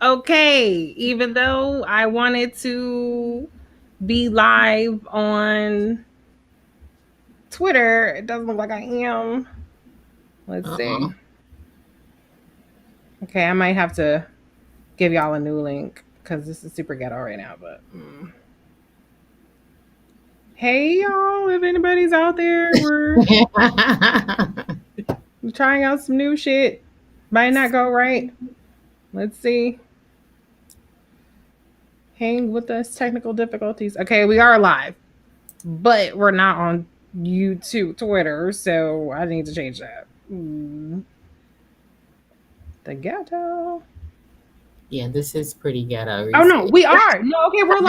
Okay, even though I wanted to be live on Twitter, it doesn't look like I am. Let's see. Uh-oh. Okay, I might have to give y'all a new link because this is super ghetto right now. But hey, y'all, if anybody's out there, we're trying out some new shit. Might not go right. Let's see. Hang with us, technical difficulties. Okay, we are live, but we're not on YouTube, Twitter, so I need to change that. The ghetto. Yeah, this is pretty ghetto. Oh no, Reset. we are. No, okay, we're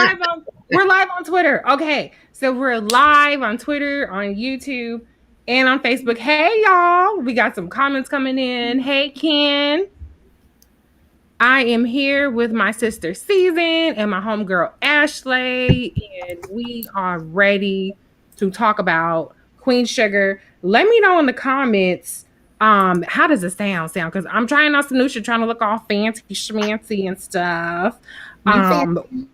live on Twitter. Okay. So we're live on Twitter, on YouTube, and on Facebook. Hey y'all. We got some comments coming in. Hey Ken. I am here with my sister Season and my homegirl Ashley, and we are ready to talk about Queen Sugar. Let me know in the comments how does it sound because I'm trying out some new shit, trying to look all fancy schmancy and stuff. You um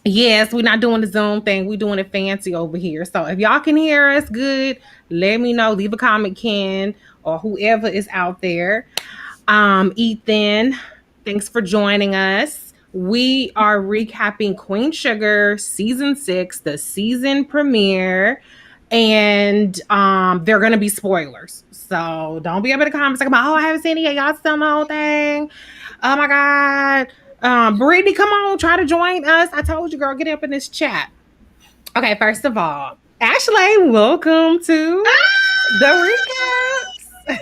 yes, we're not doing the Zoom thing, we're doing it fancy over here. So if y'all can hear us good, let me know. Leave a comment, Ken, or whoever is out there. Ethan, thanks for joining us. We are recapping Queen Sugar season 6, the season premiere, and they're gonna be spoilers. So don't be able to comment like, oh, I haven't seen it yet. Y'all still the whole thing. Oh my god. Brittany, come on, try to join us. I told you, girl, get up in this chat. Okay, first of all, Ashley, welcome to the recaps.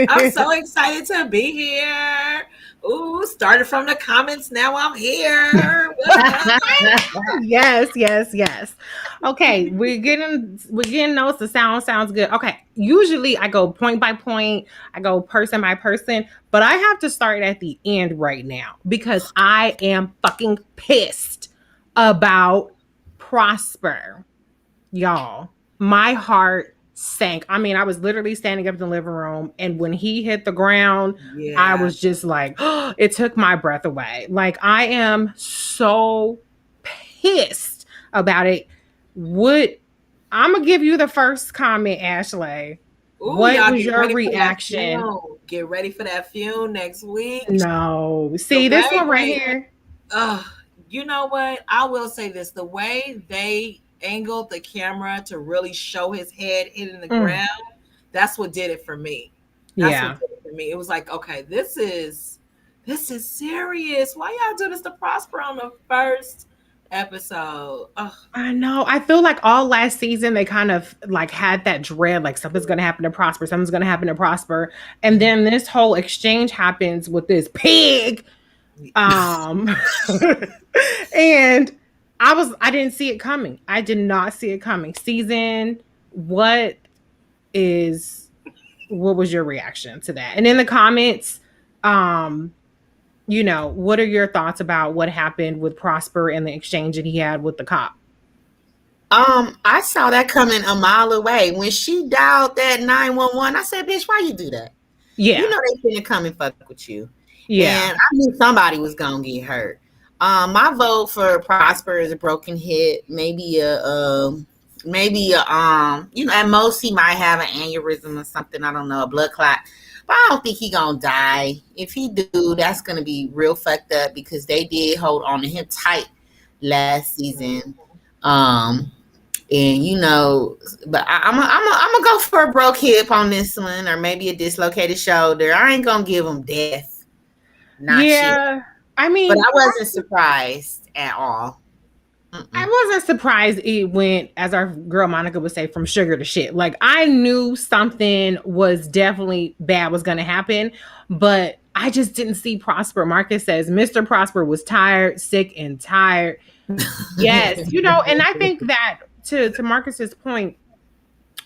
I'm so excited to be here. Ooh, started from the comments. Now I'm here. Yes. Okay, we're getting notes. The sounds good. Okay, usually I go point by point, I go person by person, but I have to start at the end right now because I am fucking pissed about Prosper, y'all. My heart sank. I mean, I was literally standing up in the living room, and when he hit the ground, I Yeah. was just like, oh, it took my breath away. Like, I am so pissed about it. What I'm gonna give you the first comment, Ashley. Ooh, What y'all was get your ready for that reaction? fume. Get ready for that fume next week. No, The see this way one right here. you know what? I will say this. The way they angled the camera to really show his head hitting the Mm, ground, that's what did it for me. That's what yeah. did it for me. It was like, okay, this is serious. Why y'all do this to Prosper on the first episode? Ugh. I know. I feel like all last season they kind of like had that dread, like something's gonna happen to Prosper, something's gonna happen to Prosper. And then this whole exchange happens with this pig. Um and I didn't see it coming. I did not see it coming. Season, what is what was your reaction to that? And in the comments, um, what are your thoughts about what happened with Prosper and the exchange that he had with the cop? I saw that coming a mile away. When she dialed that 911, I said, bitch, why you do that? You Yeah. know they finna come and fuck with you. Yeah. And I knew somebody was gonna get hurt. My vote for Prosper is a broken hip, maybe at most he might have an aneurysm or something. I don't know, a blood clot. But I don't think he gonna die. If he do, that's gonna be real fucked up because they did hold on to him tight last season. Um, and but I'm gonna go for a broke hip on this one, or maybe a dislocated shoulder. I ain't gonna give him death, not yet. Yeah. I But mean, I wasn't surprised at all. I Mm-mm. wasn't surprised it went, as our girl Monica would say, from sugar to shit. Like, I knew something was definitely bad was going to happen, but I just didn't see Prosper. Marcus says Mr. Prosper was tired, sick, and tired. Yes, and I think that to Marcus's point,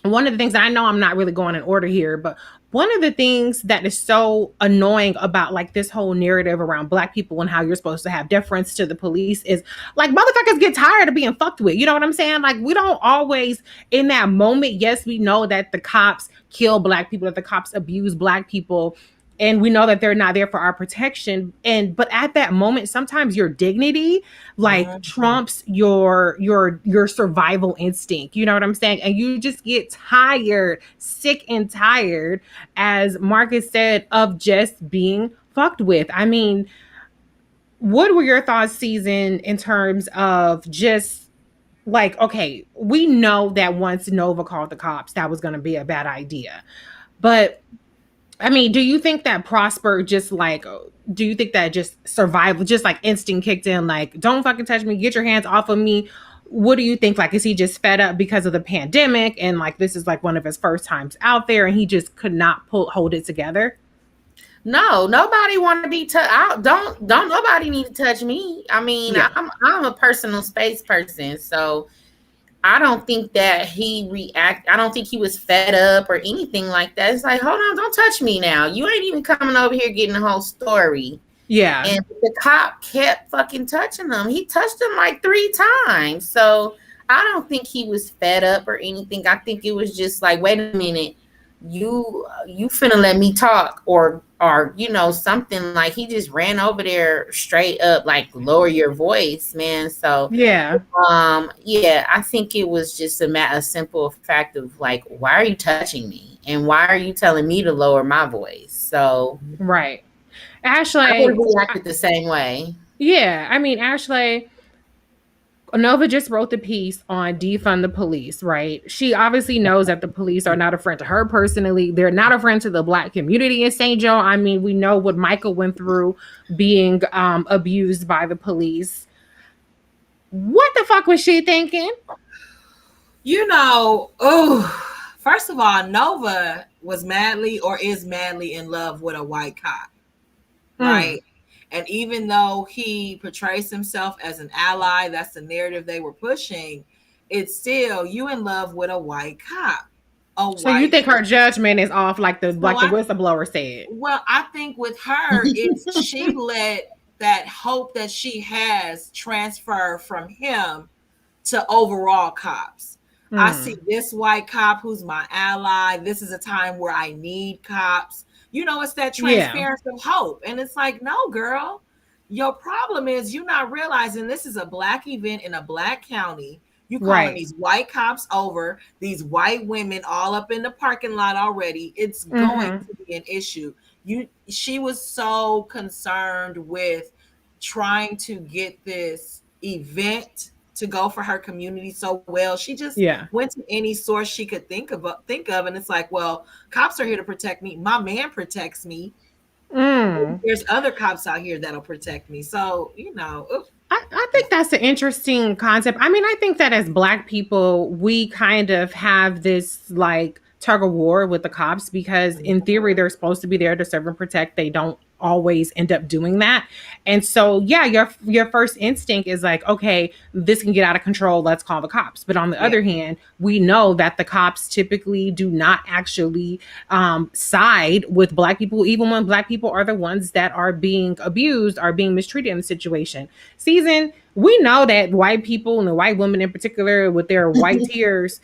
one of the things I know I'm not really going in order here, but one of the things that is so annoying about like this whole narrative around black people and how you're supposed to have deference to the police is like motherfuckers get tired of being fucked with. You know what I'm saying? Like we don't always in that moment. Yes, we know that the cops kill black people, that the cops abuse black people. and we know that they're not there for our protection. And but at that moment, sometimes your dignity like Mhm. trumps your survival instinct. You know what I'm saying? And you just get tired, sick and tired, as Marcus said, of just being fucked with. I mean, what were your thoughts, Season, in terms of just like, okay, we know that once Nova called the cops, that was going to be a bad idea. But I mean, do you think that Prosper just like, do you think that just survival, just like instinct kicked in, like, don't fucking touch me, get your hands off of me? What do you think? Like, is he just fed up because of the pandemic and like this is like one of his first times out there and he just could not hold it together? No, nobody want to be touched. Don't nobody need to touch me. I mean, Yeah. I'm a personal space person, so I don't think that he react. I don't think he was fed up or anything like that. It's like, hold on, don't touch me now. You ain't even coming over here getting the whole story. Yeah. And the cop kept fucking touching him. He touched him like 3 times. So I don't think he was fed up or anything. I think it was just like, wait a minute, you finna let me talk, or something. Like he just ran over there straight up, like lower your voice, man. So Yeah. yeah, I think it was just a simple fact of like, why are you touching me and why are you telling me to lower my voice? So Right. I would Ashley, have reacted the same way. yeah, I mean, Ashley, Nova just wrote the piece on defund the police, right? She obviously knows that the police are not a friend to her personally. They're not a friend to the Black community in St. Joe. I mean, we know what Micah went through being abused by the police. What the fuck was she thinking? First of all, Nova was madly or is madly in love with a white cop, Mm, right? And even though he portrays himself as an ally, that's the narrative they were pushing. It's still you in love with a white cop, a so you white. think her judgment is off, like the So whistleblower said? I think with her is she let that hope that she has transfer from him to overall cops. I see Mm, this white cop who's my ally. This is a time where I need cops. It's that yeah. transference of hope. And it's like, no, girl, your problem is you not realizing this is a Black event in a Black county. You calling Right. these white cops over, these white women all up in the parking lot already. It's going Mm-hmm. to be an issue. She was so concerned with trying to get this event to go for her community so well. She just Yeah. went to any source she could think of, and it's like, well, cops are here to protect me. My man protects me. Mm. There's other cops out here that'll protect me. So, I think that's an interesting concept. I mean, I think that as Black people, we kind of have this like tug of war with the cops because, in theory, they're supposed to be there to serve and protect. They don't always end up doing that. And so, yeah, your first instinct is like, okay, this can get out of control. Let's call the cops. But on the yeah, other hand, we know that the cops typically do not actually side with Black people, even when Black people are the ones that are being abused, are being mistreated in the situation. Season, we know that white people and the white women in particular with their white tears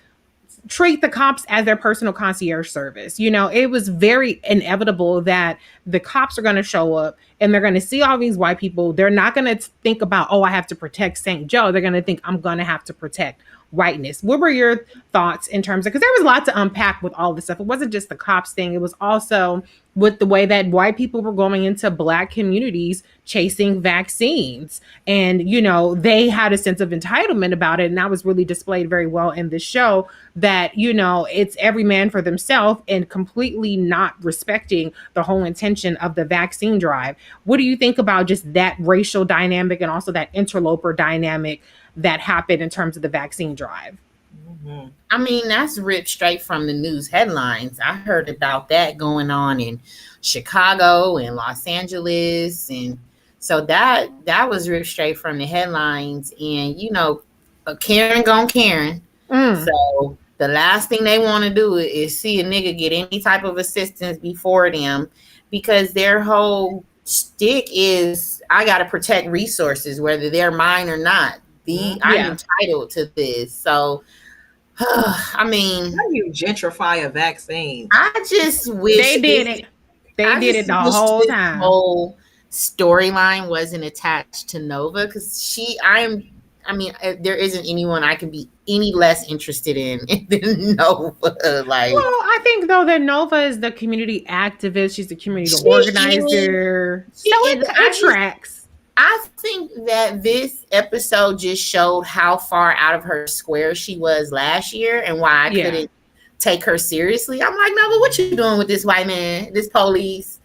treat the cops as their personal concierge service. You know, it was very inevitable that the cops are going to show up and they're going to see all these white people. They're not going to think about, oh, I have to protect St. Joe. They're going to think, I'm going to have to protect whiteness. What were your thoughts in terms of, because there was a lot to unpack with all this stuff. It wasn't just the cops thing, it was also with the way that white people were going into Black communities chasing vaccines. And, you know, they had a sense of entitlement about it. And that was really displayed very well in the show, that, you know, it's every man for themselves and completely not respecting the whole intention of the vaccine drive. What do you think about just that racial dynamic and also that interloper dynamic that happened in terms of the vaccine drive? mm-hmm. I mean, that's ripped straight from the news headlines. I heard about that going on in Chicago and Los Angeles, and so that was ripped straight from the headlines. And Karen gone Karen. Mm, So the last thing they want to do is see a nigga get any type of assistance before them, because their whole stick is, I got to protect resources, whether they're mine or not. I'm yeah. entitled to this. So I mean, How do you gentrify a vaccine? I just wish They did it. They I did it just the wish whole this time. whole storyline wasn't attached to Nova because I mean, there isn't anyone I can be any less interested in than Nova. Like, Well, I think though that Nova is the community activist. She's the community she is, organizer. she So is. it tracks. I think that this episode just showed how far out of her square she was last year and why I Yeah. couldn't take her seriously. I'm like, Nova, what you doing with this white man, this police,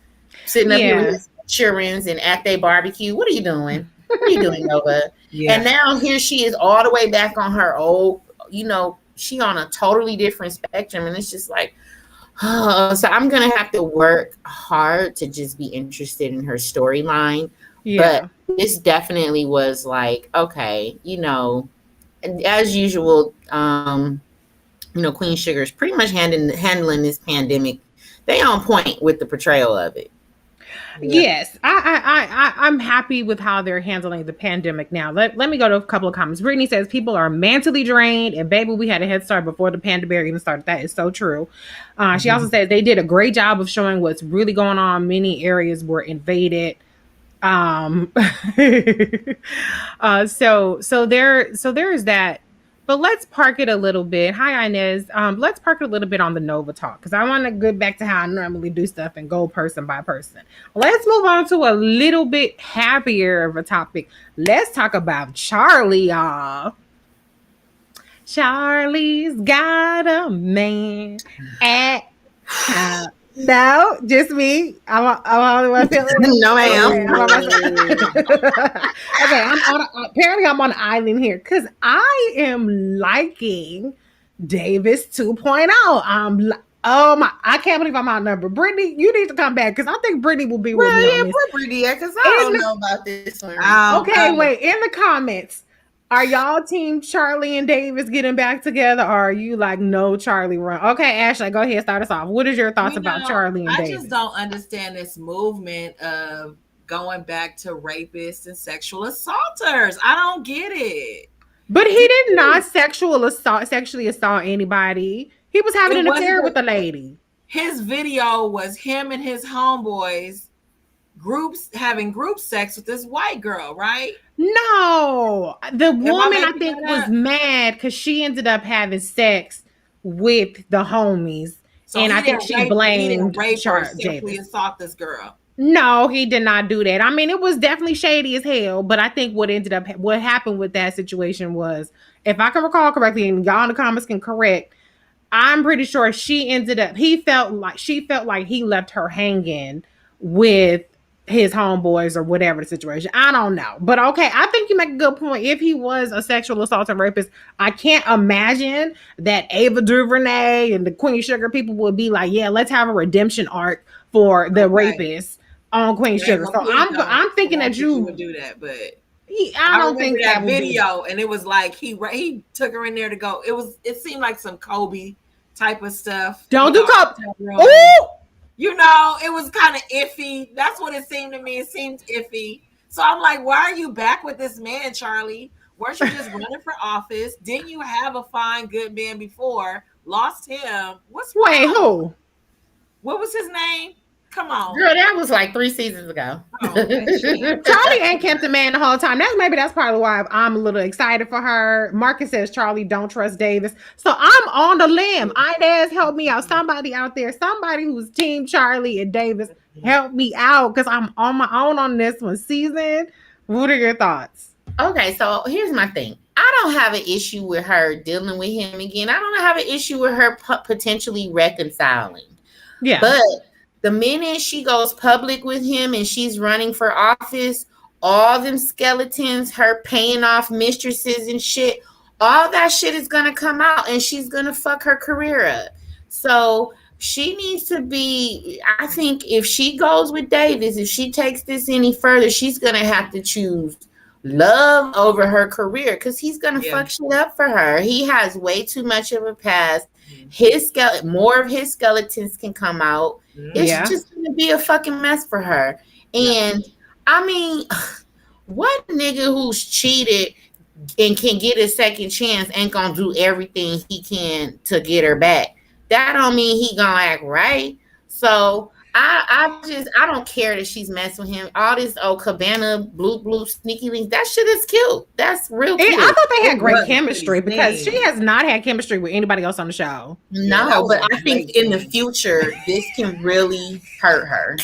sitting up here with Yeah. his insurance and at their barbecue? What are you doing? What are you doing, Nova? And Yeah. now here she is all the way back on her old, she on a totally different spectrum. And it's just like, oh, so I'm going to have to work hard to just be interested in her storyline. But Yeah. this definitely was like, okay, as usual, Queen Sugar's pretty much handling this pandemic. They on point with the portrayal of it. Yeah. Yes, I'm happy with how they're handling the pandemic now. Let me go to a couple of comments. Brittany says people are mentally drained, and baby, we had a head start before the pandemic even started. That is so true. She also says they did a great job of showing what's really going on. Many areas were invaded. Um, so there is that. But let's park it a little bit. Hi Inez. Let's park it a little bit on the Nova talk because I want to get back to how I normally do stuff and go person by person. Let's move on to a little bit happier of a topic. Let's talk about Charley, y'all. Charley's got a man at no, just me. I'm only one feeling. No, I am. Okay, apparently I'm on an island here because I am liking Davis 2.0. Oh my! I can't believe I'm outnumbered. Brittany, you need to come back because I think Brittany will be with Well, me yeah, on this. put Brittany at because I don't know about this one. Okay, wait. In the comments, are y'all team Charley and Davis getting back together, or are you like no Charley run? Okay, Ashley, go ahead, start us off. What is your thoughts about Charley and Davis? I just don't understand this movement of going back to rapists and sexual assaulters. I don't get it. But he did not sexually assault anybody. He was having an affair with a lady. His video was him and his homeboys having group sex with this white girl, right? No, the woman I think was mad because she ended up having sex with the homies, so and I think she blamed sexually assault this girl. No, he did not do that. I mean, it was definitely shady as hell. But I think what happened with that situation was, if I can recall correctly, and y'all in the comments can correct, I'm pretty sure he felt like he left her hanging with his homeboys or whatever the situation. I don't know. But okay, I think you make a good point. If he was a sexual assault and rapist, I can't imagine that Ava DuVernay and the Queen Sugar people would be like, yeah, let's have a redemption arc for the rapist on Queen Sugar. So I'm thinking that you would do that, but I don't think that video, and it was like he took her in there to go. It seemed like some Kobe type of stuff. Don't do Kobe. Ooh! It was kind of iffy. That's what it seemed to me. It seemed iffy. So I'm like, why are you back with this man, Charley? Weren't you just running for office? Didn't you have a fine, good man before? Lost him. What's wrong? Wait, who? What was his name? Come on, girl. That was like 3 seasons ago. Charley ain't kept the man the whole time. That's probably why I'm a little excited for her. Marcus says Charley don't trust Davis, so I'm on the limb. Inez, help me out. Somebody out there, somebody who's team Charley and Davis, help me out because I'm on my own on this one. Season, what are your thoughts? Okay, so here's my thing. I don't have an issue with her dealing with him again. I don't have an issue with her potentially reconciling. Yeah, but the minute she goes public with him and she's running for office, all them skeletons, her paying off mistresses and shit, all that shit is going to come out and she's going to fuck her career up. So she needs to be, I think if she goes with Davis, if she takes this any further, she's going to have to choose love over her career because he's going to fuck shit up for her. He has way too much of a past. More of his skeletons can come out. It's just gonna be a fucking mess for her. And I mean, what nigga who's cheated and can get a second chance ain't gonna do everything he can to get her back? That don't mean he gonna act right. So I don't care that she's messing with him. All this cabana blue sneaky links, that shit is cute. That's real cute. I thought they had It great was chemistry pretty because seen. she has not had chemistry with anybody else on the show. Yeah, that No, was but a I think great in the scene. future this can really hurt her.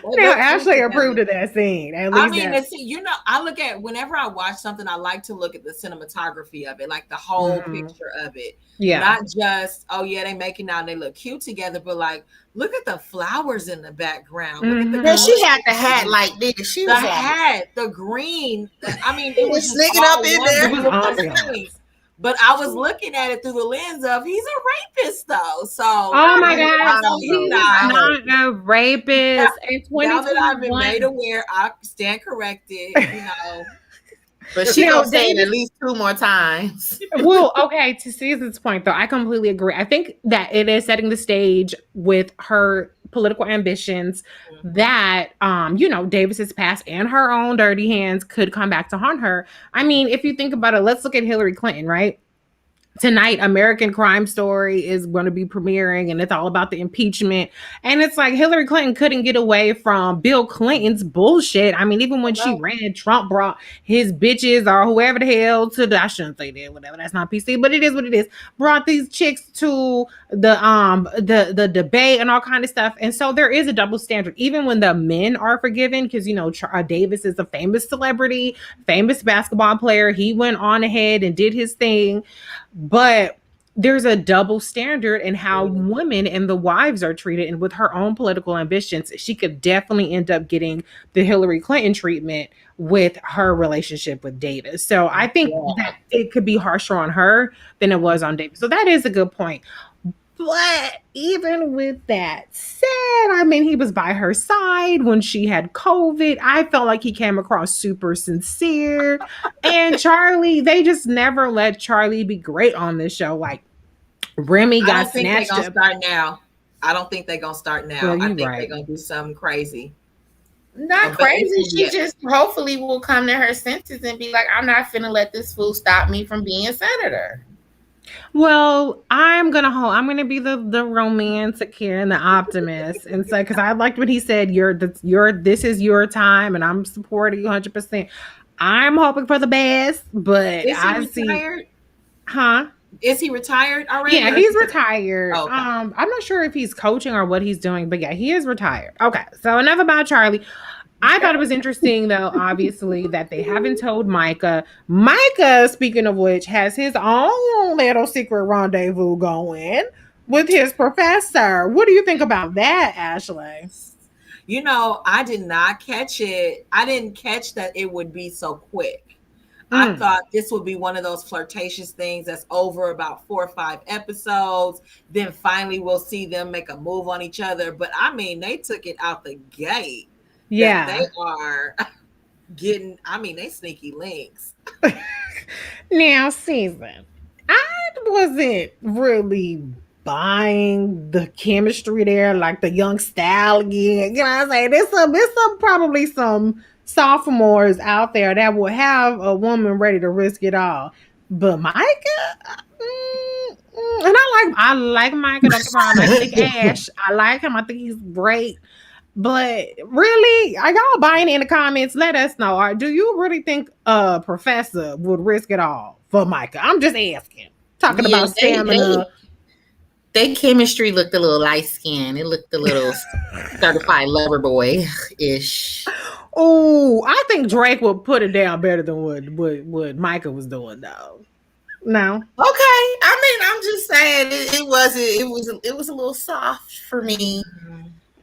They Now look Ashley cute approved together. of that scene. At I least mean, that. it's, I look at whenever I watch something, I like to look at the cinematography of it, like the whole Mhm. picture of it. Yeah. Not just, oh yeah, they making out and they look cute together, but like look at the flowers in the background. Look at the Yeah, Mhm. she had the colors. hat like this. She The was like, hat, the green. I mean, she it was was just sneaking all up in one It there. was beautiful ambiance. scene. But I was looking at it through the lens of he's a rapist, though. So Oh my now that gosh, I know Oh, he's he no, is I not. hope. not a rapist in Now that I've been made 2021. aware, I stand corrected. But she Now, gonna say it at Davis. least 2 more times. Well, okay, to Susan's point though, I completely agree. I think that it is setting the stage with her political ambitions that Davis's past and her own dirty hands could come back to haunt her. I mean, if you think about it, let's look at Hillary Clinton, right? Tonight, American Crime Story is going to be premiering, and it's all about the impeachment. And it's like Hillary Clinton couldn't get away from Bill Clinton's bullshit. I mean, even when she ran, Trump brought his bitches or whoever the hell to the, I shouldn't say that, whatever, that's not PC, but it is what it is. Brought these chicks to the debate and all kind of stuff. And so there is a double standard, even when the men are forgiven, because Davis is a famous celebrity, famous basketball player. He went on ahead and did his thing. But there's a double standard in how women and the wives are treated. And with her own political ambitions, she could definitely end up getting the Hillary Clinton treatment with her relationship with Davis. So I think that it could be harsher on her than it was on Davis. So that is a good point. But even with that said, I mean, he was by her side when she had COVID. I felt like he came across super sincere. And Charley, they just never let Charley be great on this show. Like Remy I got don't think they're snatched gonna up. start now. I don't think they're gonna start now. Well, I you're think right. they're gonna do something crazy. Not But crazy. She yeah. just hopefully will come to her senses and be like, I'm not finna let this fool stop me from being senator. Well, I'm gonna be the romantic here and the optimist, and say because I liked what he said. This is your time, and I'm supporting you 100%. I'm hoping for the best, but Is he I see, retired? huh? Is he retired already? Yeah, or he's is he- retired. Oh, okay. I'm not sure if he's coaching or what he's doing, but yeah, he is retired. Okay, so enough about Charley. I thought it was interesting, though, obviously, that they haven't told Micah. Micah, speaking of which, has his own little secret rendezvous going with his professor. What do you think about that, Ashley? I did not catch it. I didn't catch that it would be so quick. I thought this would be one of those flirtatious things that's over about 4 or 5 episodes. Then finally we'll see them make a move on each other. But I mean, they took it out the gate. Yeah. They are getting, they sneaky links. Now, Susan, I wasn't really buying the chemistry there, like the young stallion. You know what I'm saying? There's probably some sophomores out there that will have a woman ready to risk it all. But Micah, and I like Micah. Don't get me wrong, I like Ash. I like him. I think he's great. But really, are y'all buying in the comments? Let us know. Or do you really think a professor would risk it all for Micah? I'm just asking. Talking about stamina. They chemistry looked a little light skinned. It looked a little certified lover boy ish. Oh, I think Drake would put it down better than what Micah was doing, though. No. Okay. I mean, I'm just saying it was a little soft for me.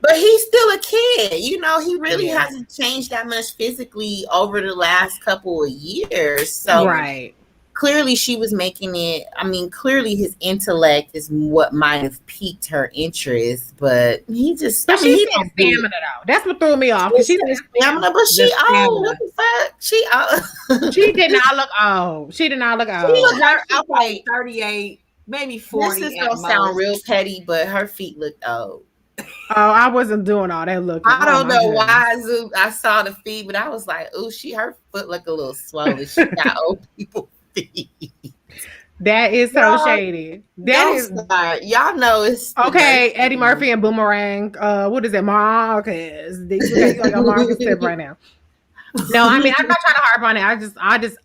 But he's still a kid. He really hasn't changed that much physically over the last couple of years. So Right. clearly she was making it. I mean, clearly his intellect is what might have piqued her interest, but he just. But he she said stamina, though. That's what threw me off. She said stamina, but she old. What the fuck? She old. She did not look old. She did not look old. She looked like 38, maybe 40. This is gonna sound real petty, but her feet looked old. Oh, I wasn't doing all that looking. I don't know why I saw the feet, but I was like, "Ooh, her foot looked a little swollen. She got old people feet." That is so Y'all shady. That don't is start. Y'all know it's the okay. nurse. Eddie Murphy and Boomerang. What is it, Marcus? You on your Marcus tip right now. No, I mean I'm not trying to harp on it.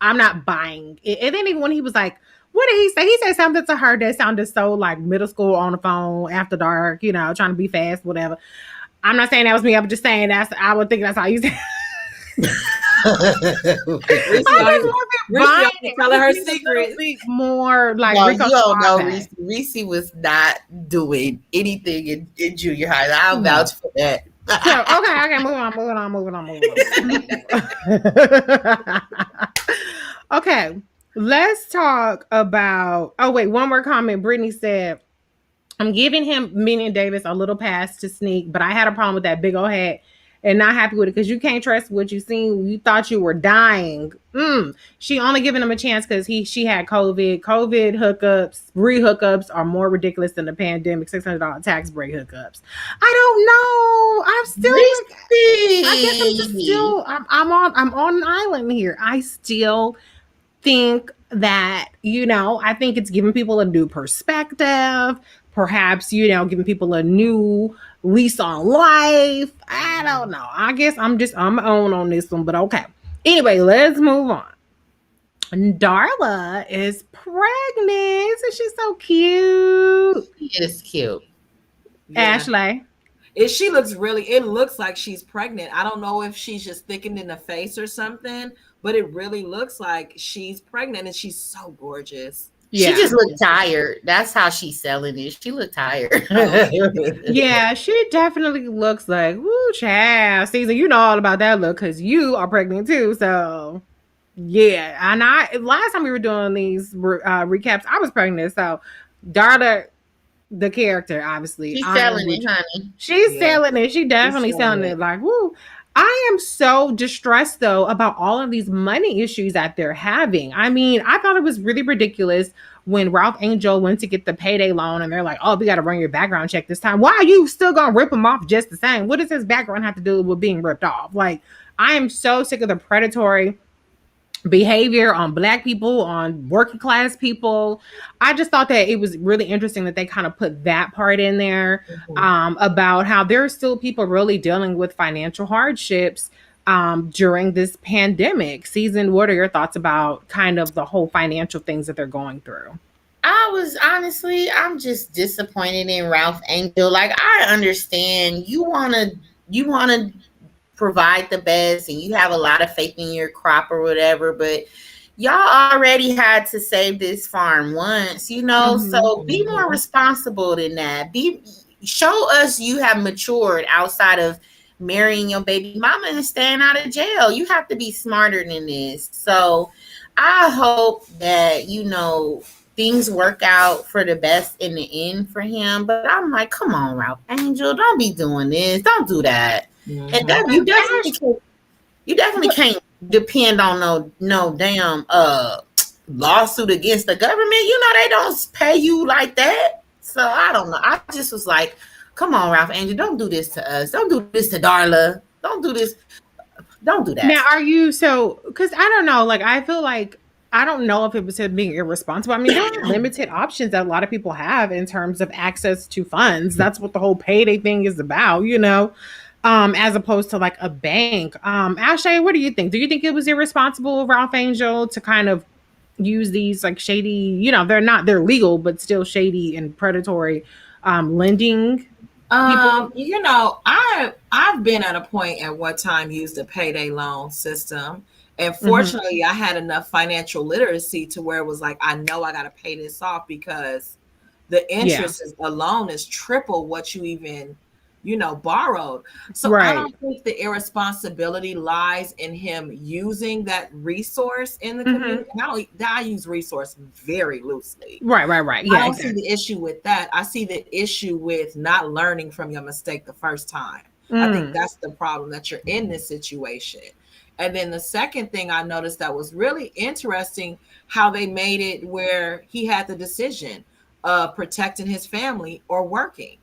I'm not buying it. And then even when he was like, what did he say? He said something to her that sounded so like middle school on the phone after dark, trying to be fast, whatever. I'm not saying that was me. I'm just saying I would think that's how you say. Reese, I just wasn't Reese buying out it. here I telling just her need a little secrets. bit more like No, Rico you don't know. Suave. Reese was not doing anything in junior high. I'll No. vouch for that. So okay, moving on. Okay, let's talk about. Oh wait, one more comment. Brittany said, "I'm giving him, meaning Davis, a little pass to sneak, but I had a problem with that big old hat." And not happy with it because you can't trust what you seen. You thought you were dying. She only giving him a chance because she had COVID. COVID hookups, re-hookups are more ridiculous than the pandemic $600 tax break hookups. I don't know. I'm still like, I guess I'm just Reese. still I'm on an island here. I still think that, I think it's giving people a new perspective, perhaps, giving people a new lease on life. I don't know. I guess I'm on this one, but okay. Anyway, let's move on. Darla is pregnant, and she's so cute. He is cute. Yeah. Ashley. It looks like she's pregnant. I don't know if she's just thickened in the face or something, but it really looks like she's pregnant and she's so gorgeous. She Yeah. just looked tired. That's how she's selling it. She looked tired. Yeah, she definitely looks like, woo, child. Caesar, you know all about that look because you are pregnant too. So, yeah. And last time we were doing these recaps, I was pregnant. So, Darla, the character, obviously, She's I am selling with it, you. honey. She's Yeah. selling it. She definitely selling it. Like, woo. I am so distressed though about all of these money issues that they're having. I mean, I thought it was really ridiculous when Ralph Angel went to get the payday loan and they're like, oh, we got to run your background check this time. Why are you still going to rip him off just the same? What does his background have to do with being ripped off? Like, I am so sick of the predatory behavior on black people, on working class people. I just thought that it was really interesting that they kind of put that part in there, about how there are still people really dealing with financial hardships during this pandemic season. What are your thoughts about kind of the whole financial things that they're going through? I'm just disappointed in Ralph Angel. Like, I understand you wanna provide the best and you have a lot of faith in your crop or whatever, but y'all already had to save this farm once, so be more responsible than that. Show us you have matured outside of marrying your baby mama and staying out of jail. You have to be smarter than this. So I hope that things work out for the best in the end for him. But I'm like, come on, Ralph Angel, don't be doing this. Don't do that. And that you definitely can't depend on no damn lawsuit against the government. They don't pay you like that. So I don't know. I just was like, come on, Ralph Angel, don't do this to us. Don't do this to Darla. Don't do this. Don't do that. Now, are you so? Because I don't know. Like, I feel like I don't know if it was him being irresponsible. I mean, there are limited options that a lot of people have in terms of access to funds. That's what the whole payday thing is about, as opposed to like a bank. Ashley, what do you think? Do you think it was irresponsible of Ralph Angel to kind of use these like shady, they're legal, but still shady and predatory lending people? I've been at a point at one time used a payday loan system. And fortunately, I had enough financial literacy to where it was like, I know I got to pay this off because the interest alone is triple what you even, borrowed. So I don't think the irresponsibility lies in him using that resource in the community. And I use resource very loosely. Right. Yeah, I don't see the issue with that. I see the issue with not learning from your mistake the first time. I think that's the problem, that you're in this situation. And then the second thing I noticed that was really interesting, how they made it where he had the decision of protecting his family or working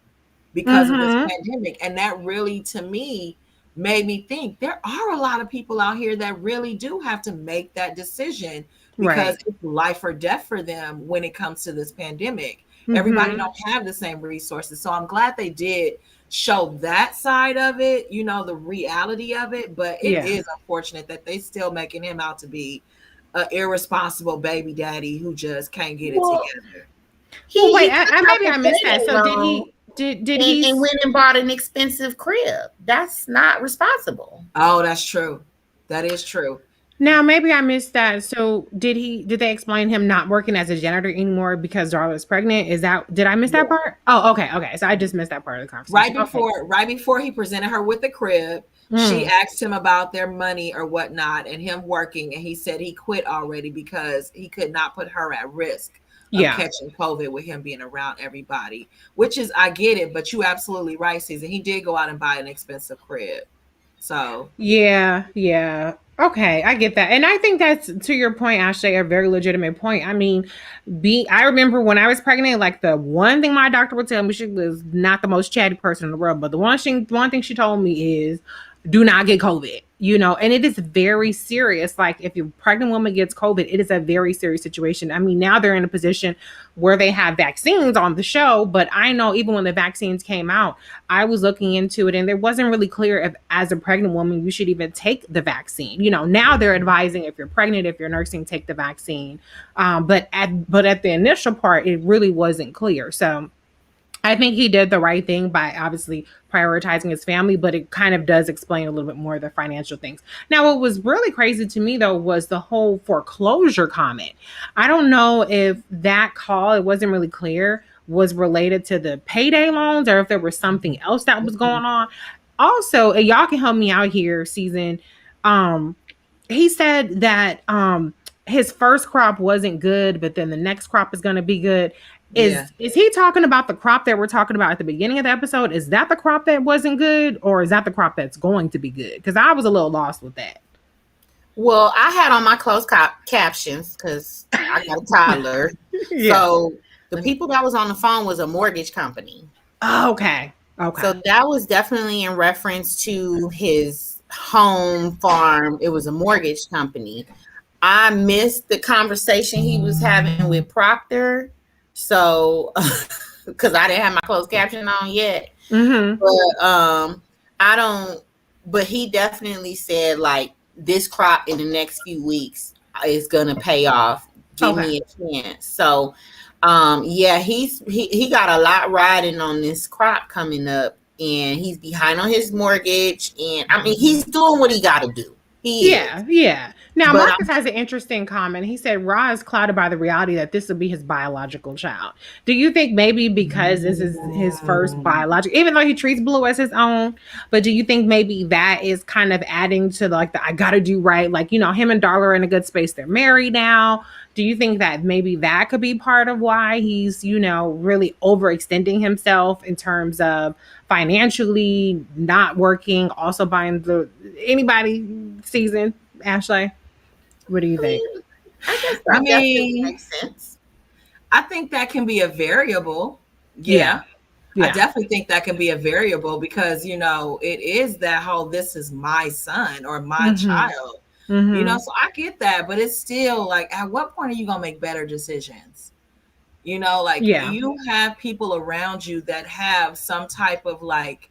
because of this pandemic. And that really, to me, made me think there are a lot of people out here that really do have to make that decision because Right. it's life or death for them when it comes to this pandemic. Everybody Mm-hmm. don't have the same resources. So I'm glad they did show that side of it, the reality of it, but it Yeah. is unfortunate that they still making him out to be an irresponsible baby daddy who just can't get it Well, together. Well, wait, he took I out maybe the I missed that. payday So did loan he did he and went and bought an expensive crib. That's not responsible. Oh, that's true. That is true. now maybe I missed that. So did they explain him not working as a janitor anymore because Darla's pregnant? Is that did I miss that Yeah. part? Oh, okay, okay. So I just missed that part of the conversation. Okay. Right before he presented her with the crib, she Mm, asked him about their money or whatnot and him working, and he said he quit already because he could not put her at risk of yeah. catching COVID with him being around everybody. Which is, I get it, but you absolutely right, Susan. He did go out and buy an expensive crib. So Yeah, yeah. Okay, I get that. And I think that's to your point, Ashley, a very legitimate point. I mean, I remember when I was pregnant, like the one thing my doctor would tell me, she was not the most chatty person in the world, but one thing she told me is do not get COVID. And it is very serious. Like if your pregnant woman gets COVID, it is a very serious situation. I mean, now they're in a position where they have vaccines on the show, but I know even when the vaccines came out, I was looking into it and it wasn't really clear if, as a pregnant woman, you should even take the vaccine. Now they're advising if you're pregnant, if you're nursing, take the vaccine. But at the initial part, it really wasn't clear. So I think he did the right thing by obviously prioritizing his family, but it kind of does explain a little bit more of the financial things. Now, what was really crazy to me though was the whole foreclosure comment. I don't know if that call, it wasn't really clear, was related to the payday loans or if there was something else that was going on. Also, and y'all can help me out here, season. Um, he said that his first crop wasn't good, but then the next crop is going to be good. yeah. Is he talking about the crop that we're talking about at the beginning of the episode? Is that the crop that wasn't good, or is that the crop that's going to be good? Because I was a little lost with that. Well, I had on my closed captions because I got a toddler. Yeah. So the people that was on the phone was a mortgage company. Oh, okay. Okay. So that was definitely in reference to his home farm. It was a mortgage company. I missed the conversation he was having with Proctor. So, because I didn't have my closed caption on yet. Mm-hmm. But I don't, but he definitely said like this crop in the next few weeks is going to pay off. Give me a chance. So, yeah, he got a lot riding on this crop coming up, and he's behind on his mortgage, and I mean he's doing what he got to do. Yeah. Now, But Marcus has an interesting comment. He said Ra is clouded by the reality that this will be his biological child. Do you think maybe because this is his first biological, even though he treats Blue as his own, but do you think maybe that is kind of adding to like the I gotta do right? Like, him and Darla are in a good space. They're married now. Do you think that maybe that could be part of why he's, really overextending himself in terms of financially not working, also buying anybody season, Ashley? What do you think? I guess I that definitely mean, makes sense. I think that can be a variable. Yeah. I definitely think that can be a variable because, it is that whole this is my son or my child. Mm-hmm. So I get that, but it's still like, at what point are you going to make better decisions? You have people around you that have some type of like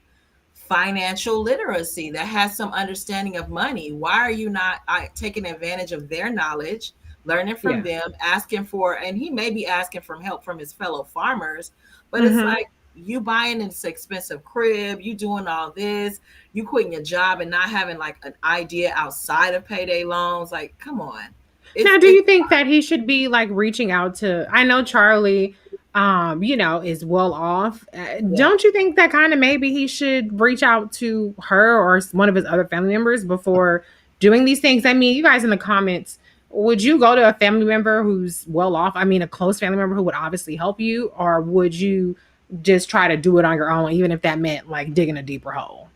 financial literacy, that has some understanding of money. Why are you not taking advantage of their knowledge, learning from them, asking for, and he may be asking for help from his fellow farmers, but it's like you buying this expensive crib, you doing all this, you quitting your job and not having like an idea outside of payday loans. Like, come on. Now, do you think that he should be like reaching out to? I know Charlie, is well off. Don't you think that kind of maybe he should reach out to her or one of his other family members before doing these things? I mean, you guys in the comments, would you go to a family member who's well off? I mean, a close family member who would obviously help you, or would you just try to do it on your own, even if that meant like digging a deeper hole?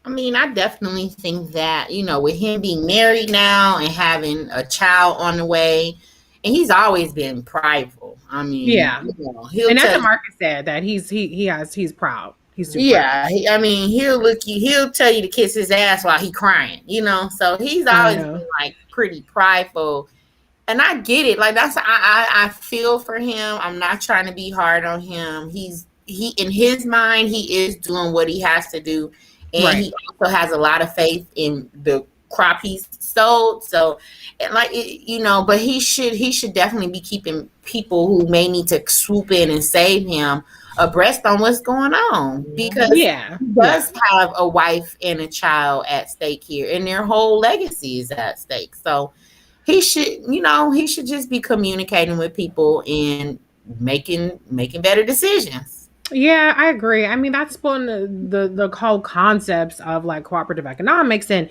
I mean, I definitely think that, with him being married now and having a child on the way, and he's always been prideful. I mean, and that's what Marcus said, that he's proud. He's too proud. Yeah, I mean, he'll tell you to kiss his ass while he crying, so he's I always know. been like pretty prideful. And I get it. Like I feel for him. I'm not trying to be hard on him. He in his mind he is doing what he has to do, and Right. he also has a lot of faith in the crop he's sold. So, and like but he should definitely be keeping people who may need to swoop in and save him abreast on what's going on, because Yeah. he Yeah. does have a wife and a child at stake here, and their whole legacy is at stake. So he should just be communicating with people and making better decisions. Yeah, I agree. I mean, that's one of the whole concepts of like cooperative economics and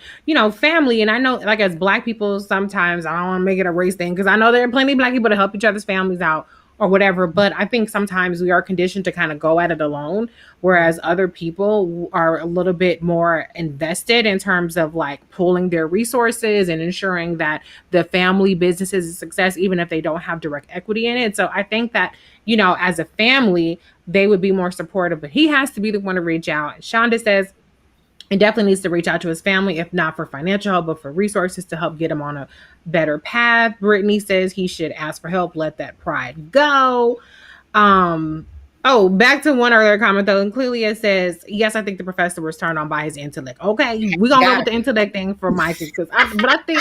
family. And I know, like as Black people, sometimes I don't want to make it a race thing because I know there are plenty of Black people to help each other's families out or whatever. But I think sometimes we are conditioned to kind of go at it alone, whereas other people are a little bit more invested in terms of like pooling their resources and ensuring that the family business is a success, even if they don't have direct equity in it. So I think that as a family they would be more supportive, but he has to be the one to reach out. And Shonda says it definitely needs to reach out to his family, if not for financial help, but for resources to help get him on a better path. Brittany says he should ask for help, let that pride go. Oh, back to one earlier comment though. And Clelia says, yes, I think the professor was turned on by his intellect. Okay, we're gonna go with the intellect thing for Micah, but I think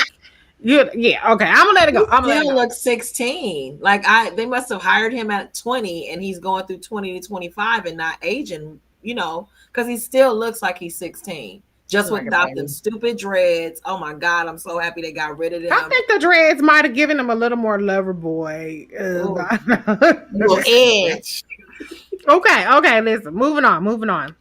yeah, okay. I'm gonna let it go. I'm gonna let it Still go. looks 16. Like they must have hired him at 20 and he's going through 20 to 25 and not aging, because he still looks like he's 16. Just Like a without baby. them stupid dreads. Oh my God, I'm so happy they got rid of them. I think the dreads might have given him a little more lover boy. Little edge. Okay. Listen, moving on.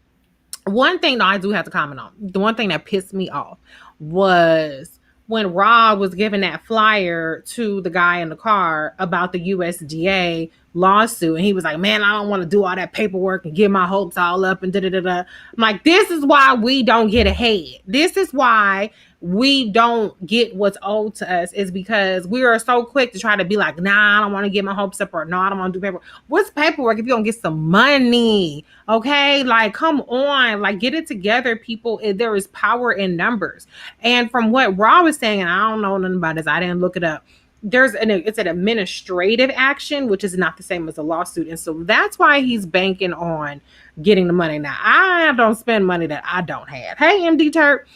One thing that I do have to comment on, the one thing that pissed me off was when Rob was giving that flyer to the guy in the car about the USDA lawsuit, and he was like, "Man, I don't want to do all that paperwork and get my hopes all up and da da da da." I'm like, this is why we don't get ahead. This is why we don't get what's owed to us, is because we are so quick to try to be like, nah, I don't want to get my hopes up, or no, I don't want to do paperwork. What's paperwork if you don't get some money? Okay, like come on, like get it together, people. There is power in numbers. And from what Rob was saying, and I don't know nothing about this, I didn't look it up. It's an administrative action, which is not the same as a lawsuit, and so that's why he's banking on getting the money. Now, I don't spend money that I don't have. Hey, MD Turk.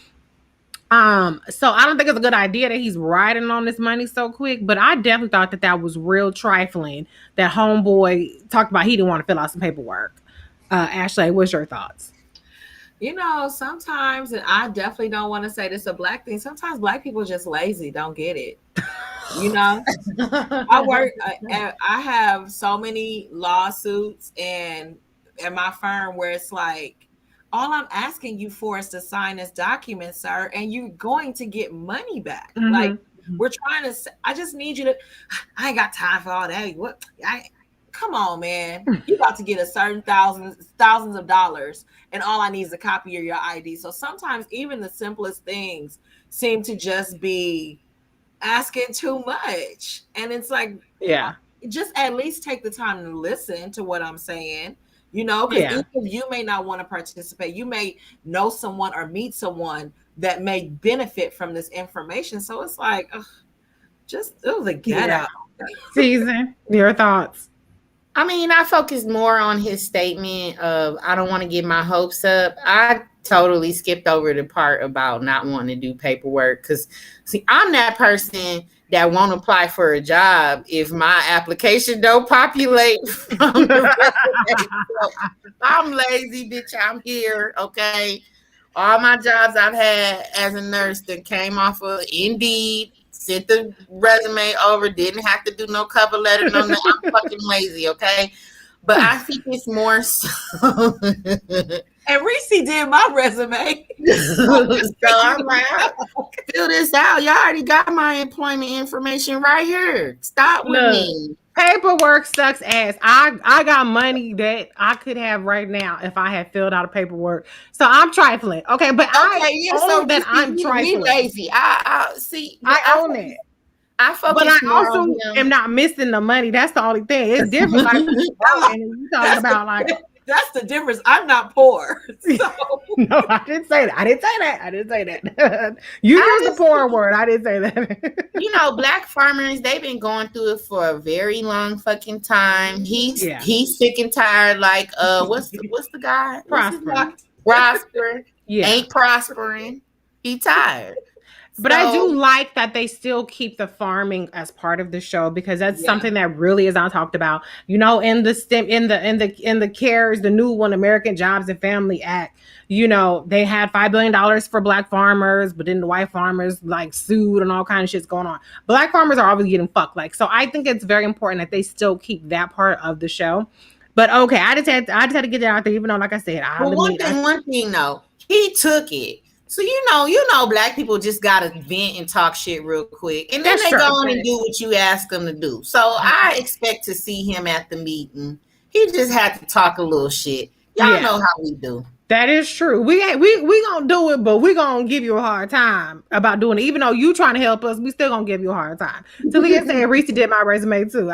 So I don't think it's a good idea that he's riding on this money so quick, but I definitely thought that was real trifling that homeboy talked about he didn't want to fill out some paperwork. Ashley, what's your thoughts? Sometimes, and I definitely don't want to say this a Black thing, sometimes Black people just lazy, don't get it. I work, I have so many lawsuits and at my firm where it's like, all I'm asking you for is to sign this document, sir, and you're going to get money back. Mhm. Like we're trying to, I just need you to, I ain't got time for all that. Come on, man. You about to get a certain thousands of dollars, and all I need is a copy of your ID. So sometimes even the simplest things seem to just be asking too much. And it's like, Yeah. just at least take the time to listen to what I'm saying, because Yeah. even if you may not want to participate, you may know someone or meet someone that may benefit from this information. So it's like, it was a get out. Season, your thoughts? I mean, I focused more on his statement of I don't want to get my hopes up. I totally skipped over the part about not wanting to do paperwork because, see, I'm that person that won't apply for a job if my application don't populate from the resume. So, I'm lazy, bitch. I'm here, okay? All my jobs I've had as a nurse that came off of Indeed, sent the resume over, didn't have to do no cover letter, no, I'm fucking lazy, okay? But I think it's more so. And Reese did my resume. So I'm like, fill this out. Y'all already got my employment information right here. Stop with me. Paperwork sucks ass. I got money that I could have right now if I had filled out a paperwork. So I'm trifling. Okay, but I own that I'm trifling. We lazy. I see. I own it. I focus but I more also on him. am not missing the money. That's the only thing. It's different. Like you talking about like That's the difference. I'm not poor. So No, I didn't say that. I didn't say that. I didn't say that. You I used the just, poor word. I didn't say that. black farmers, they've been going through it for a very long fucking time. He's Yeah. he's sick and tired. Like, what's the guy? What's his Prospering. name? Prosper. Yeah. Ain't prospering. He tired. But I do So like that they still keep the farming as part of the show because that's yeah. something that really is not talked about. In the STEM in the CARES, the new one, American Jobs and Family Act. They had $5 billion for black farmers, but then the white farmers like sued and all kind of shit's going on. Black farmers are always getting fucked. So I think it's very important that they still keep that part of the show. But okay, I just had to get it out there, even though, like I said, I'll But one admit, thing though, he took it. So black people just gotta vent and talk shit real quick, and then That's they true. go on and do what you ask them to do. So I expect to see him at the meeting. He just had to talk a little shit. Y'all Yeah. know how we do. That is true. We gonna do it, but we gonna give you a hard time about doing it. Even though you trying to help us, we still gonna give you a hard time. Talia said Reese did my resume too.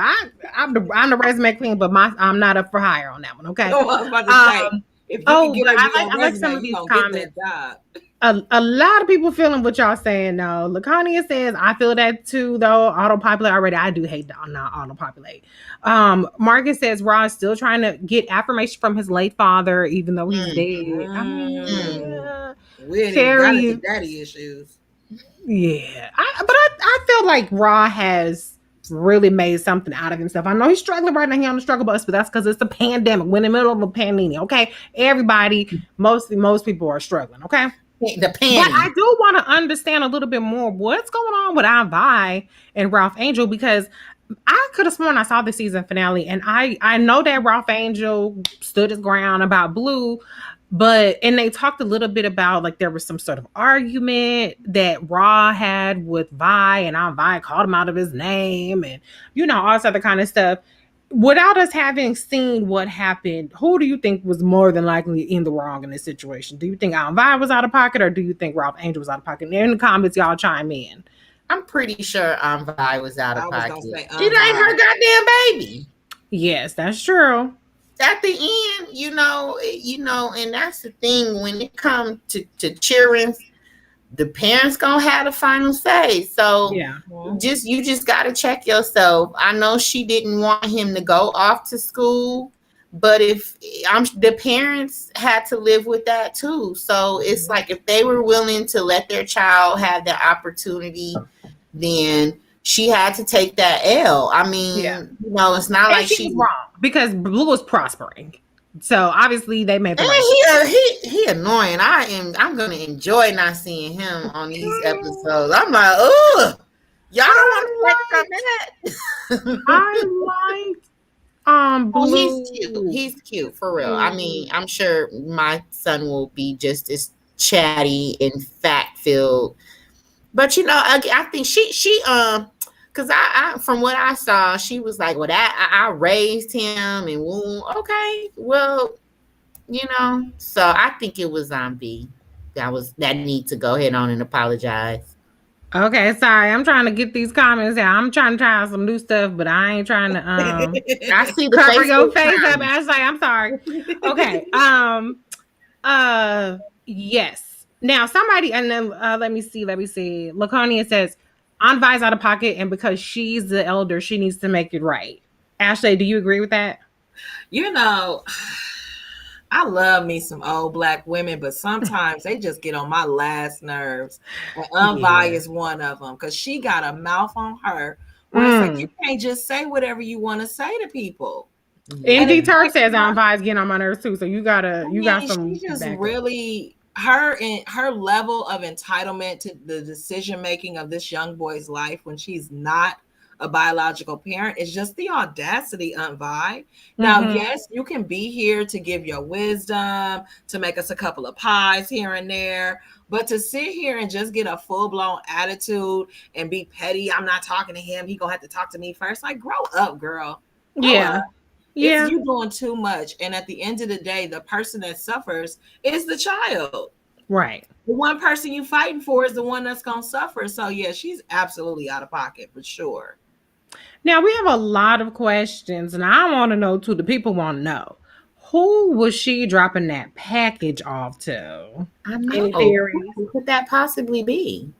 I'm the resume queen, but I'm not up for hire on that one. Okay. I was about to say, if you can get but a I like some of these comments. job. A lot of people feeling what y'all saying though. Laconia says, I feel that too though. Autopopulate already. I do hate that not autopopulate. Marcus says Rod's still trying to get affirmation from his late father, even though he's dead. I mean, yeah. We ain't even Carrie- got any daddy issues. Yeah. I feel like Rod has really made something out of himself. I know he's struggling right now. He's on the struggle bus, but that's because it's a pandemic. We're in the middle of a pandemic. Okay. Everybody, most people are struggling. Okay. The But I do want to understand a little bit more what's going on with Aunt Vi and Ralph Angel, because I could have sworn I saw the season finale, and I know that Ralph Angel stood his ground about Blue, and they talked a little bit about like there was some sort of argument that Raw had with Vi, and Aunt Vi called him out of his name, and all this other kind of stuff. Without us having seen what happened, who do you think was more than likely in the wrong in this situation? Do you think Aunt Vi was out of pocket, or do you think Ralph Angel was out of pocket? In the comments, y'all chime in. I'm pretty sure Aunt Vi was out of I was pocket. gonna say, She ain't her goddamn baby. Yes, that's true. At the end, and that's the thing when it comes to cheering, the parents gonna have the final say. So Yeah. you just gotta check yourself. I know she didn't want him to go off to school, but if the parents had to live with that too. So it's like if they were willing to let their child have the opportunity, then she had to take that L. I mean, it's not like she was wrong because Blue was prospering. So obviously they made the right. He annoying. I'm gonna enjoy not seeing him on these episodes. I'm like, oh, y'all don't want to take that. I liked Blue. He's cute. He's cute for real. I mean, I'm sure my son will be just as chatty and fact filled. But I think she because I from what I saw, she was like, well, I raised him and okay, well, so I think it was on B that need to go ahead on and apologize. Okay, sorry. I'm trying to get these comments out. I'm trying to try some new stuff, but I ain't trying to I see the cover your Facebook face up. comments. I'm sorry. Okay. Yes. Now somebody, and then let me see. Laconia says Aunt Vi's out of pocket, and because she's the elder, she needs to make it right. Ashley, do you agree with that? I love me some old black women, but sometimes they just get on my last nerves. And Aunt Vi is one of them because she got a mouth on her. Where it's like you can't just say whatever you want to say to people. MD Turk says Aunt Vi's getting on my nerves too, so you got some. She just really her level of entitlement to the decision making of this young boy's life when she's not a biological parent is just the audacity, Aunt Vi. Now, yes, you can be here to give your wisdom, to make us a couple of pies here and there, but to sit here and just get a full-blown attitude and be petty, I'm not talking to him, he gonna have to talk to me first. Like, grow up, girl. Grow up. It's you doing too much. And at the end of the day, the person that suffers is the child. Right. The one person you fighting for is the one that's gonna suffer. So yeah, she's absolutely out of pocket for sure. Now we have a lot of questions, and I want to know too. The people want to know Who was she dropping that package off to? I Any know. theories? Who could that possibly be?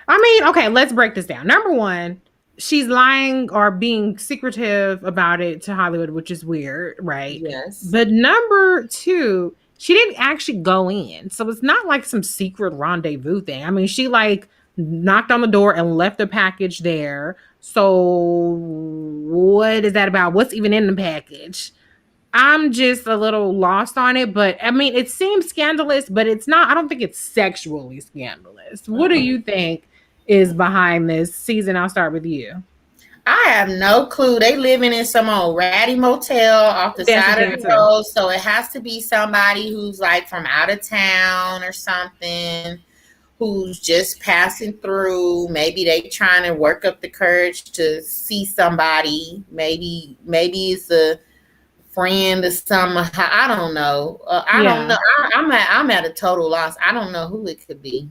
I mean, okay, let's break this down. Number one, she's lying or being secretive about it to Hollywood, which is weird, right? Yes. But number two, she didn't actually go in. So it's not like some secret rendezvous thing. I mean, she like knocked on the door and left the package there. So what is that about? What's even in the package? I'm just a little lost on it, but I mean, it seems scandalous, but it's not. I don't think it's sexually scandalous. What do you think is behind this season? I'll start with you. I have no clue. They living in some old ratty motel off the That's side the of the thing, too. road, so it has to be somebody who's like from out of town or something, who's just passing through. Maybe they trying to work up the courage to see somebody. Maybe it's a friend or something. I don't know. I don't know. I'm at a total loss. I don't know who it could be.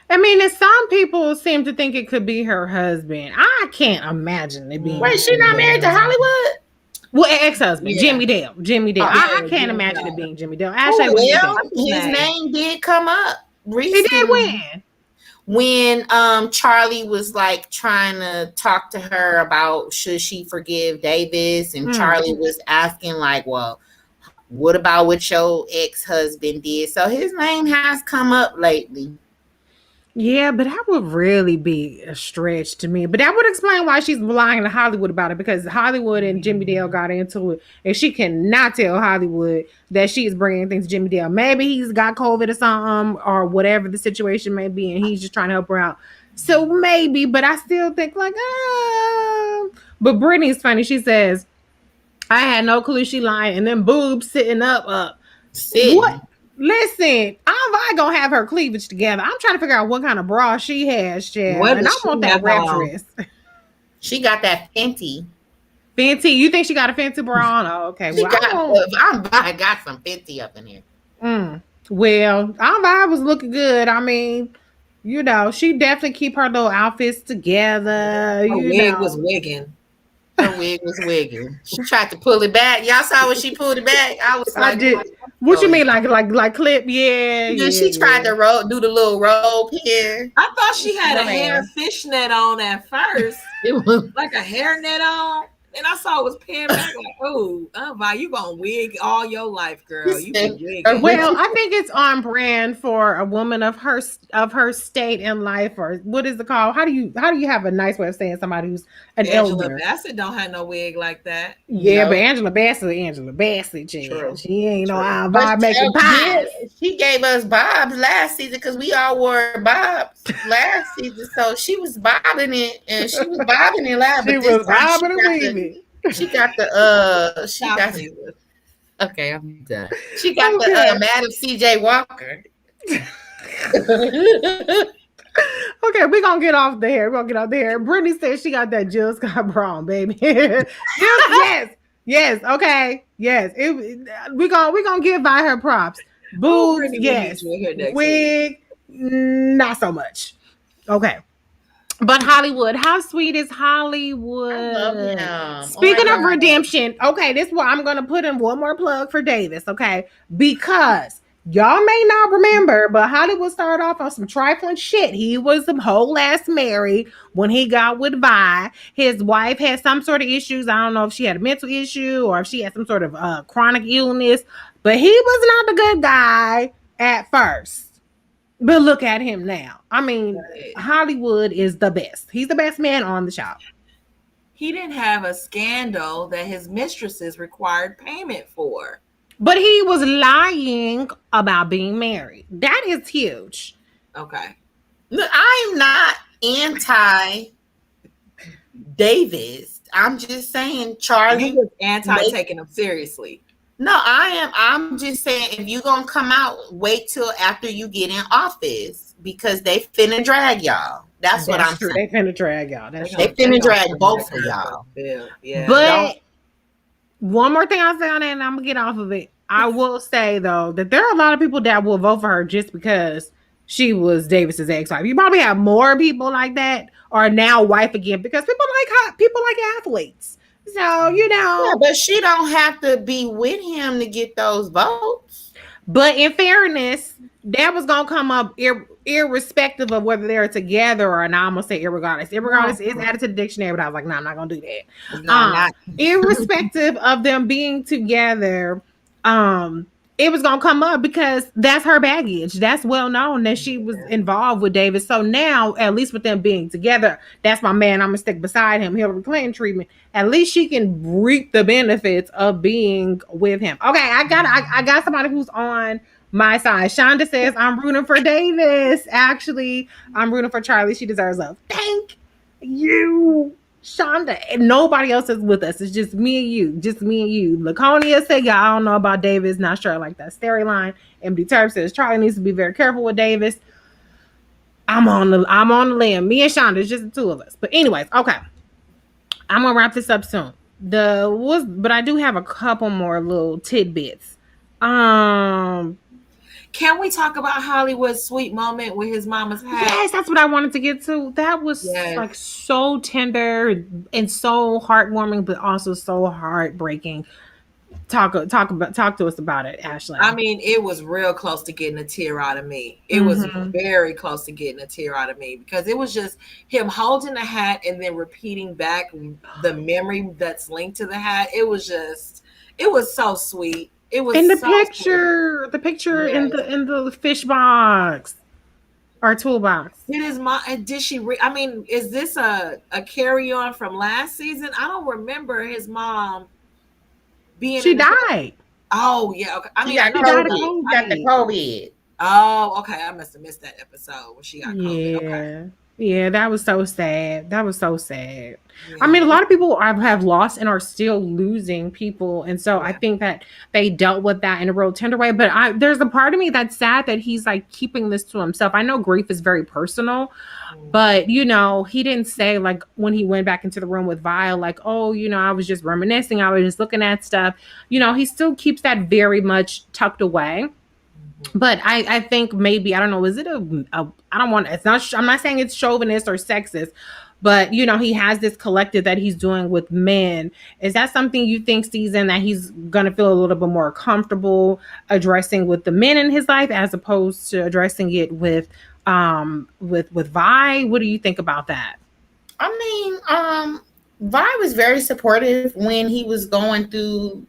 I mean, and some people seem to think it could be her husband. I can't imagine it being. Wait, she not married to Hollywood? Well, ex-husband, Yeah. Jimmy Dale. Jimmy Dale. Oh, I yeah, can't Jimmy imagine Dale. it being Jimmy Dale. Ashley, what do you Well, think? his name did come up He recently. did win. When Charley was like trying to talk to her about should she forgive Davis, and Charley was asking like, well, what about what your ex-husband did? So his name has come up lately. Yeah, but that would really be a stretch to me. But that would explain why she's lying to Hollywood about it, because Hollywood and Jimmy Dale got into it, and she cannot tell Hollywood that she is bringing things to Jimmy Dale. Maybe he's got COVID or something, or whatever the situation may be, and he's just trying to help her out. So maybe, but I still think like, But Brittany's funny. She says, "I had no clue she lying," and then boobs sitting up. Sitting. What? Listen, I gonna have her cleavage together. I'm trying to figure out what kind of bra she has, Chad. What And I does she want that have wrap on? dress. She got that Fenty. Fenty, you think she got a fancy bra on? Oh, okay. She Well, I got some Fenty up in here. Well, I was looking good. I mean, you know, she definitely keep her little outfits together. Her You wig know. was wigging. Her wig was wigging. She tried to pull it back. Y'all saw when she pulled it back? I was I like, did. What you mean, like clip? Yeah. Then she tried to do the little robe here. I thought she had a Man. hair fishnet on at first, It was like a hairnet on. And I saw it was pinned back like, oh, Vi, you gonna wig all your life, girl. You can wig. Well, I think it's on brand for a woman of her state in life, or what is it called? How do you have a nice way of saying somebody who's an Angela elder? Bassett don't have no wig like that. Yeah, No. but Angela Bassett, True. she ain't no True. vibe making pies. She gave us bobs last season because we all wore bobs last season. So she was bobbing it, and she was bobbing it loud. She but this was time bobbing and weaving. She got the she Stop got it. okay. I'm done. She got Okay. the Madam C.J. Walker. Okay, we're gonna get off the hair. Brittany said she got that Jill Scott bra on, baby. Yes, okay, yes. We're gonna give by her props. Boobs, Brittany, we yes. need you here next Wig, not so much. Okay. But Hollywood, how sweet is Hollywood? I love him. Speaking Oh my of God. redemption, okay, this is where I'm gonna put in one more plug for Davis, okay? Because y'all may not remember, but Hollywood started off on some trifling shit. He was a whole ass married when he got with Vi. His wife had some sort of issues. I don't know if she had a mental issue or if she had some sort of chronic illness, but he was not the good guy at first. But look at him now. I mean, Hollywood is the best. He's the best man on the show. He didn't have a scandal that his mistresses required payment for. But he was lying about being married. That is huge. Okay. Look, I'm not anti Davis. I'm just saying Charlie. You was anti taking him seriously. No, I am. I'm just saying if you're gonna come out, wait till after you get in office because they finna drag y'all. That's what I'm true. saying. They finna drag y'all. That's They true. finna drag both of y'all. Yeah. But one more thing I'll say on that, and I'm gonna get off of it. I will say though that there are a lot of people that will vote for her just because she was Davis's ex-wife. You probably have more people like that are now wife again because people like athletes. So, Yeah, but she don't have to be with him to get those votes. but in fairness, that was gonna come up irrespective of whether they're together or not. I'm gonna say irregardless. Irregardless is added to the dictionary, but I was like, no, I'm not gonna do that. No, not. Irrespective of them being together, um, it was gonna come up because that's her baggage. That's well known that she was involved with Davis. So now, at least with them being together, that's my man. I'm gonna stick beside him. Hillary Clinton treatment. At least she can reap the benefits of being with him. Okay, I got somebody who's on my side. Shonda says I'm rooting for Davis. Actually, I'm rooting for Charley. She deserves love. Thank you, Shonda. And nobody else is with us. It's just me and you. Just me and you. Laconia said, "Yeah, I don't know about Davis. Not sure I like that storyline." MD Terp says Charley needs to be very careful with Davis. I'm on the limb. Me and Shonda, it's just the two of us. But anyways, okay. I'm gonna wrap this up soon. But I do have a couple more little tidbits. Um, Can we talk about Hollywood's sweet moment with his mama's hat? yes, that's what I wanted to get to. That was Yes. like so tender and so heartwarming, but also so heartbreaking. Talk to us about it, Ashley. I mean, it was real close to getting a tear out of me. It was very close to getting a tear out of me because it was just him holding the hat and then repeating back the memory that's linked to the hat. It was so sweet. It was in the so picture, sweet. the picture Yes. in the fish box or toolbox. Did his mom? Did she? I mean, is this a carry on from last season? I don't remember his mom being. She died. Oh yeah. Okay. I She mean, got I know COVID. Got the COVID. Oh, okay. I must have missed that episode when she got COVID. Yeah. Okay. Yeah, that was so sad. That was so sad. Yeah. I mean, a lot of people have lost and are still losing people, and so I think that they dealt with that in a real tender way. But there's a part of me that's sad that he's like keeping this to himself. I know grief is very personal, but he didn't say like when he went back into the room with Vi, like, oh, I was just reminiscing, I was just looking at stuff. He still keeps that very much tucked away. But I think maybe, I don't know, is it I don't want, it's not, I'm not saying it's chauvinist or sexist, but he has this collective that he's doing with men. Is that something you think, Season, that he's gonna feel a little bit more comfortable addressing with the men in his life as opposed to addressing it with Vi? What do you think about that? I mean, Vi was very supportive when he was going through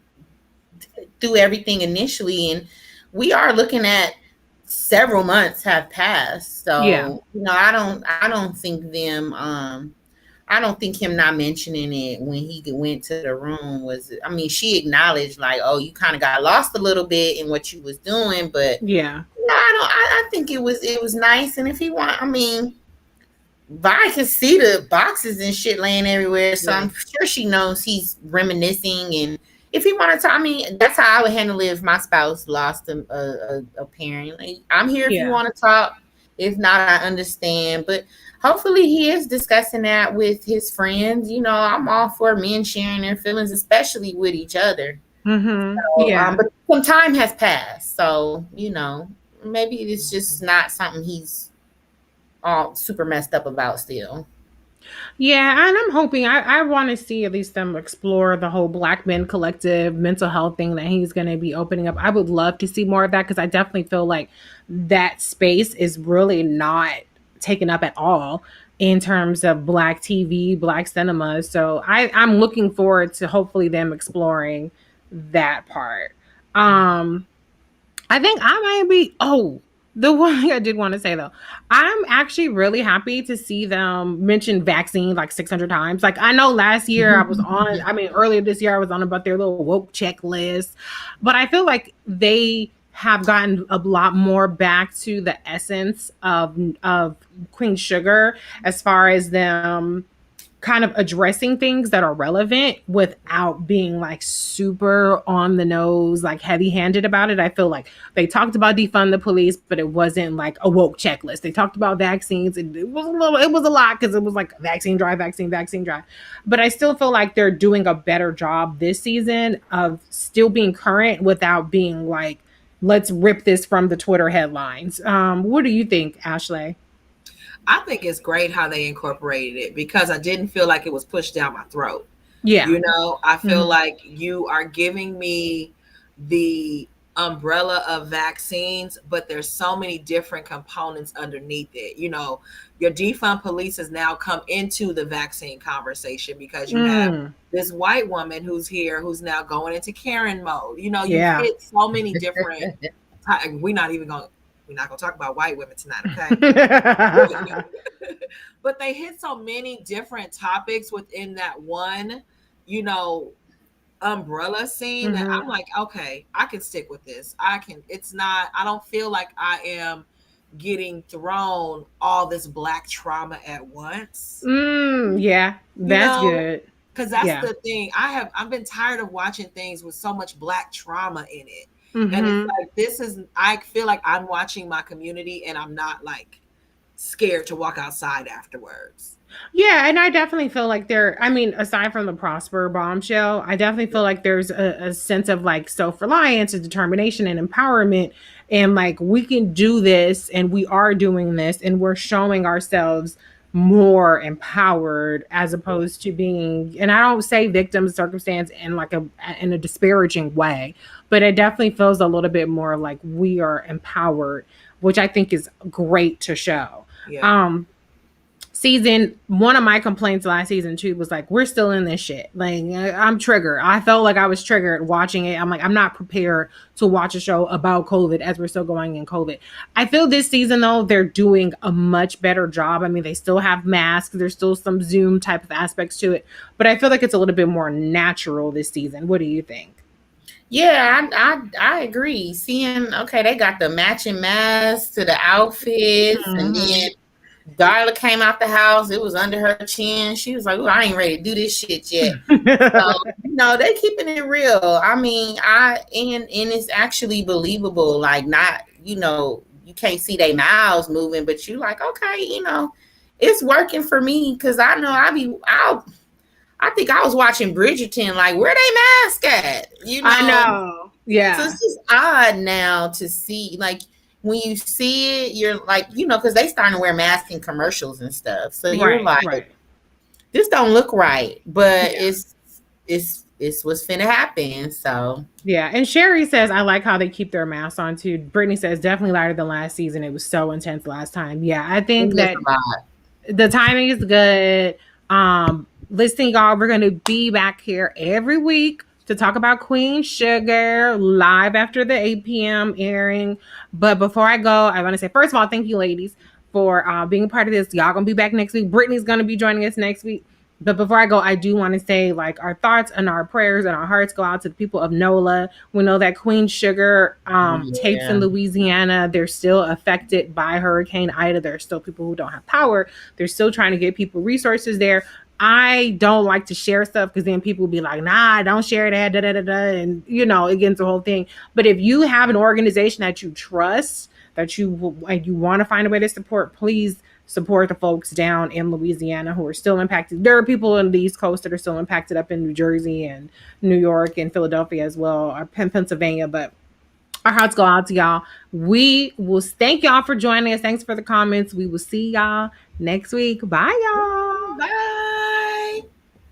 everything initially, and we are looking at several months have passed. So Yeah. I don't think them I don't think him not mentioning it when he went to the room was, I mean, she acknowledged like, oh, you kind of got lost a little bit in what you was doing, but Yeah. I think it was nice. And if he want, I mean, Vi can see the boxes and shit laying everywhere, so I'm sure she knows he's reminiscing. And if he wanted to, I mean, that's how I would handle it if my spouse lost a parent. Like, I'm here if you want to talk. If not, I understand. But hopefully he is discussing that with his friends. I'm all for men sharing their feelings, especially with each other. Mm-hmm. So, but some time has passed. So, maybe it's just not something he's all super messed up about still. Yeah, and I'm hoping, I want to see at least them explore the whole Black Men Collective mental health thing that he's going to be opening up. I would love to see more of that because I definitely feel like that space is really not taken up at all in terms of Black TV, Black cinema. So I'm looking forward to hopefully them exploring that part. I think I might be, the one thing I did want to say though, I'm actually really happy to see them mention vaccine like 600 times. Like, I know last year earlier this year I was on about their little woke checklist, but I feel like they have gotten a lot more back to the essence of Queen Sugar as far as them kind of addressing things that are relevant without being like super on the nose, like heavy handed about it. I feel like they talked about defund the police, but it wasn't like a woke checklist. They talked about vaccines, and it was a lot because it was like vaccine drive. But I still feel like they're doing a better job this season of still being current without being like, let's rip this from the Twitter headlines. What do you think, Ashley? I think it's great how they incorporated it because I didn't feel like it was pushed down my throat. Yeah. I feel Mhm. like you are giving me the umbrella of vaccines, but there's so many different components underneath it. Your defund police has now come into the vaccine conversation because you have Mm. this white woman who's here who's now going into Karen mode. You've Yeah. hit so many different. We're not gonna talk about white women tonight, okay? But they hit so many different topics within that one, you know, umbrella scene that Mhm. I'm like, okay, I can stick with this. I don't feel like I am getting thrown all this black trauma at once. Yeah, You that's know, good. because that's Yeah. the thing. I've been tired of watching things with so much black trauma in it. And it's Mhm. like I feel like I'm watching my community and I'm not like scared to walk outside afterwards. Yeah, and I definitely feel like I mean, aside from the Prosper bombshell, I definitely feel like there's a sense of like self-reliance and determination and empowerment. And like we can do this and we are doing this and we're showing ourselves more empowered as opposed to being, and I don't say victim circumstance in like in a disparaging way, but it definitely feels a little bit more like we are empowered, which I think is great to show. Yeah. Um season one of my complaints last season too was like we're still in this shit. Like I'm triggered. I felt like I was triggered watching it. I'm like I'm not prepared to watch a show about COVID as we're still going in COVID. I feel this season though they're doing a much better job. I mean they still have masks. There's still some Zoom type of aspects to it, but I feel like it's a little bit more natural this season. What do you think? Yeah, I agree. Seeing, okay, they got the matching masks to the outfits, and Mm-hmm. then Darla came out the house. It was under her chin. She was like, "Ooh, I ain't ready to do this shit yet." So they keeping it real. I mean, and it's actually believable. Like, not, you can't see their mouths moving, but you like, okay, it's working for me because I know I think I was watching Bridgerton. Like, where they mask at? I know. So Yeah. it's just odd now to see, like, when you see it, you're like, because they starting to wear masks in commercials and stuff. So you're Right. like, Right. this don't look right, but Yeah. it's what's finna happen. So Yeah, and Sherry says, I like how they keep their masks on too. Brittany says, definitely lighter than last season. It was so intense last time. Yeah, I think it's just that a lot. the timing is good. Listen, y'all, we're gonna be back here every week to talk about Queen Sugar live after the 8 p.m. airing. But before I go, I want to say, first of all, thank you, ladies, for being a part of this. Y'all gonna be back next week. Brittany's gonna be joining us next week. But before I go, I do want to say, like, our thoughts and our prayers and our hearts go out to the people of NOLA. We know that Queen Sugar tapes in Yeah. Louisiana. They're still affected by Hurricane Ida. There are still people who don't have power. They're still trying to get people resources there. I don't like to share stuff because then people will be like, nah, don't share that, da da da da. And, against the whole thing. But if you have an organization that you trust, that you want to find a way to support, please support the folks down in Louisiana who are still impacted. There are people in the East Coast that are still impacted up in New Jersey and New York and Philadelphia as well, or Pennsylvania. But our hearts go out to y'all. We will thank y'all for joining us. Thanks for the comments. We will see y'all next week. Bye, y'all. Bye.